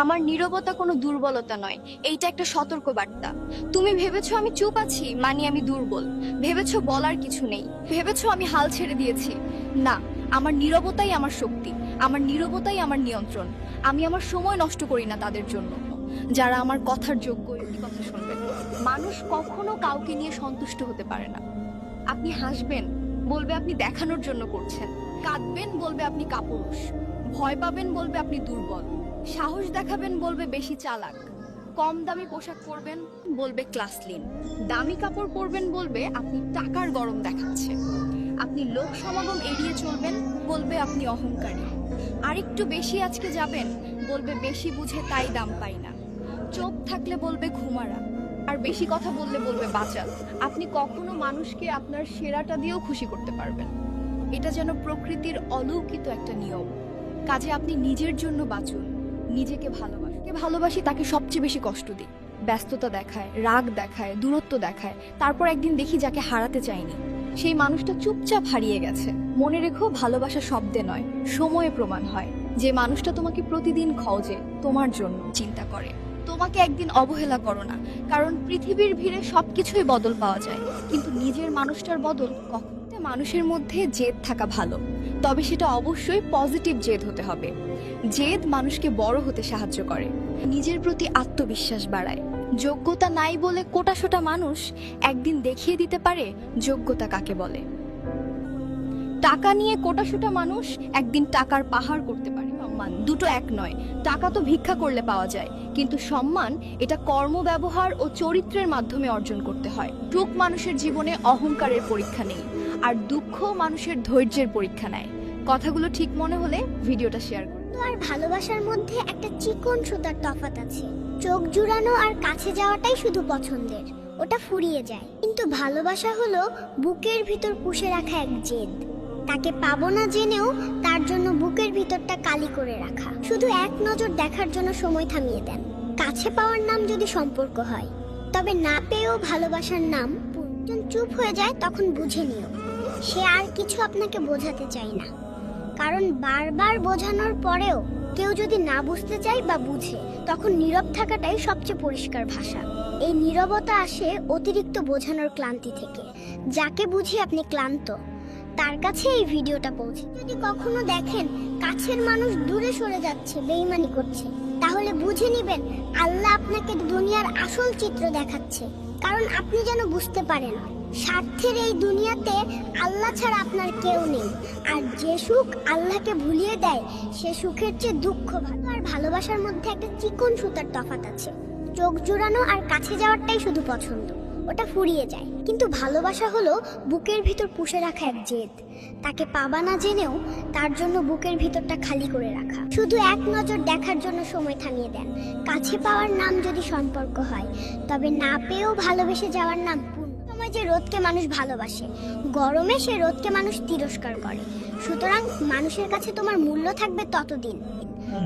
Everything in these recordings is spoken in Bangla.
আমার নীরবতা কোনো দুর্বলতা নয়, এইটা একটা সতর্ক বার্তা। তুমি ভেবেছো আমি চুপ আছি মানে আমি দুর্বল, ভেবেছো বলার কিছু নেই, ভেবেছো আমি হাল ছেড়ে দিয়েছি। না, আমার নীরবতাই আমার শক্তি, আমার নীরবতাই আমার নিয়ন্ত্রণ। আমি আমার সময় নষ্ট করি না তাদের জন্য যারা আমার কথার যোগ্য কথা শুনবেন। মানুষ কখনো কাউকে নিয়ে সন্তুষ্ট হতে পারে না। আপনি হাসবেন, বলবে আপনি দেখানোর জন্য করছেন। কাঁদবেন, বলবে আপনি কাপুরুষ। ভয় পাবেন, বলবে আপনি দুর্বল। সাহস দেখাবেন, বলবে বেশি চালাক। কম দামি পোশাক পরবেন, বলবে ক্লাসলিন। দামি কাপড় পরবেন, বলবে আপনি টাকার গরম দেখাচ্ছে। আপনি লোক সমাগম এড়িয়ে চলবেন, বলবে আপনি অহংকারী। আর একটু বেশি আজকে যাবেন, বলবে বেশি বুঝে তাই দাম পাই না। চোখ থাকলে বলবে ঘুমারা, আর বেশি কথা বললে বলবে বাচাল। আপনি কখনো মানুষকে আপনার সেরাটা দিয়েও খুশি করতে পারবেন। এটা যেন প্রকৃতির অলৌকিত একটা নিয়ম। কাজে আপনি নিজের জন্য বাঁচুন, নিজেকে ভালোবাসুন। কে ভালোবাসি তাকে সবচেয়ে বেশি কষ্ট দিই। ব্যস্ততা দেখায়, রাগ দেখায়, দূরত্ব দেখায়, তারপর একদিন দেখি যাকে হারাতে চাইনি সেই মানুষটা চুপচাপ হারিয়ে গেছে। মনে রেখো, ভালোবাসা শব্দে নয়, সময়ে প্রমাণ হয়। যে মানুষটা তোমাকে প্রতিদিন খোঁজে, তোমার জন্য চিন্তা করে, তোমাকে একদিন অবহেলা করো না। কারণ পৃথিবীর ভিড়ে সবকিছুই বদল পাওয়া যায়, কিন্তু নিজের মানুষটার বদল কখনো। মানুষের মধ্যে জেদ থাকা ভালো, তবে সেটা অবশ্যই পজিটিভ জেদ হতে হবে। জেদ মানুষকে বড় হতে সাহায্য করে, নিজের প্রতি আত্মবিশ্বাস বাড়ায়। যোগ্যতা নাই বলে কোটাশোটা মানুষ একদিন দেখিয়ে দিতে পারে যোগ্যতা কাকে বলে। টাকা নিয়ে কোটাশোটা মানুষ একদিন টাকার পাহাড় করতে পারে। সম্মান দুটো এক নয়। টাকা তো ভিক্ষা করলে পাওয়া যায়, কিন্তু সম্মান এটা কর্ম, ব্যবহার ও চরিত্রের মাধ্যমে অর্জন করতে হয়। সুখ মানুষের জীবনে অহংকারের পরীক্ষা নেই, আর দুঃখ মানুষের ধৈর্যের পরীক্ষা নেয়। কথাগুলো ঠিক মনে হলে ভিডিওটা শেয়ার করুন। আর ভালোবাসার মধ্যে একটা চিকন সুতার তফাৎ আছে। চোখ জুড়ানো আর কাছে যাওয়াটাই শুধু পছন্দের, ওটা ফুরিয়ে যায়। কিন্তু ভালোবাসা হলো বুকের ভিতর পুষে রাখা এক জেদ। তাকে পাবো না জেনেও তার জন্য বুকের ভিতরটা কালি করে রাখা। শুধু এক নজর দেখার জন্য সময় থামিয়ে দেন। কাছে পাওয়ার নাম যদি সম্পর্ক হয়, তবে না পেয়েও ভালোবাসার নাম। যখন চুপ হয়ে যায় তখন বুঝে নিও সে আর কিছু আপনাকে বোঝাতে চায় না। কারণ বারবার বোঝানোর পরেও কেউ যদি না বুঝতে চায় বা বুঝে, তখন নীরব থাকাটাই সবচেয়ে পরিষ্কার ভাষা। এই নীরবতা আসে অতিরিক্ত বোঝানোর ক্লান্তি থেকে। যাকে বুঝি আপনি ক্লান্ত, তার কাছে এই ভিডিওটা পৌঁছে। যদি কখনো দেখেন কাছের মানুষ দূরে সরে যাচ্ছে, বেইমানি করছে, তাহলে বুঝে নিবেন আল্লাহ আপনাকে দুনিয়ার আসল চিত্র দেখাচ্ছে। কারণ আপনি যেন বুঝতে পারেন স্বার্থের এই দুনিয়াতে আল্লাহ ছাড়া আপনার কেউ নেই। আর যে সুখ আল্লাহকে ভুলিয়ে দেয়, সে সুখের চেয়ে দুঃখ ভালো। আর ভালোবাসার মধ্যে একটা চিকন সুতার তফাৎ আছে। চোখ জুড়ানো আর কাছে যাওয়াটাই শুধু পছন্দ, ওটা ফুরিয়ে যায়। কিন্তু ভালোবাসা হলো বুকের ভিতর পুষে রাখা এক জেদ। তাকে পাবা না জেনেও তার জন্য বুকের ভিতরটা খালি করে রাখা। শুধু এক নজর দেখার জন্য সময় থামিয়ে দেন। কাছে পাওয়ার নাম যদি সম্পর্ক হয়, তবে না পেয়েও ভালোবেসে যাওয়ার নাম সময়। যে রোদকে মানুষ ভালোবাসে, গরমে সে রোদকে মানুষ তিরস্কার করে। সুতরাং মানুষের কাছে তোমার মূল্য থাকবে ততদিন,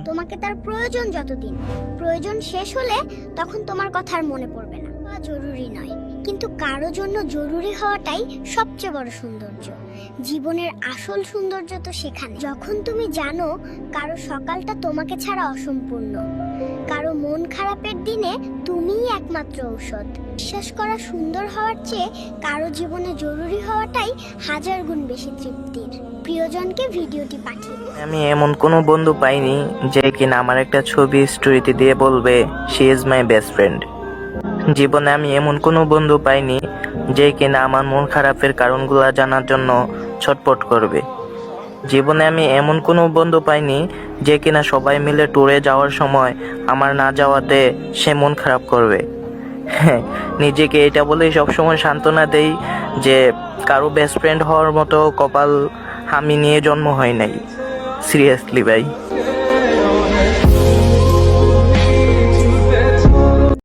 তোমাকে তার প্রয়োজন যতদিন। প্রয়োজন শেষ হলে তখন তোমার কথা আর মনে পড়বে না। জরুরি নয়, কিন্তু কারো জন্য জরুরি হওয়াটাই সবচেয়ে বড় সৌন্দর্য। জীবনের আসল সৌন্দর্য তো সেখানে, যখন তুমি জানো কারো সকালটা তোমাকে ছাড়া অসম্পূর্ণ, কারো মন খারাপের দিনে তুমিই একমাত্র ঔষধ। বিশ্বাস করা সুন্দর হওয়ার চেয়ে কারো জীবনে জরুরি হওয়াটাই হাজার গুণ বেশি তৃপ্তির। প্রিয়জনকে ভিডিওটি পাঠিয়ে। আমি এমন কোনো বন্ধু পাইনি যে কিনা আমার একটা ছবি স্টোরিতে দিয়ে বলবে she is my best friend. জীবনে আমি এমন কোনো বন্ধু পাইনি যে কিনা আমার মন খারাপের কারণগুলো জানার জন্য ছটফট করবে। জীবনে আমি এমন কোনো বন্ধু পাইনি যে কিনা সবাই মিলে ট্যুরে যাওয়ার সময় আমার না যাওয়াতে সে মন খারাপ করবে। নিজেকে এটা বলেই সবসময় সান্ত্বনা দেই যে কারো বেস্ট ফ্রেন্ড হওয়ার মতো কপাল আমি নিয়ে জন্ম হয় নাই। সিরিয়াসলি ভাই।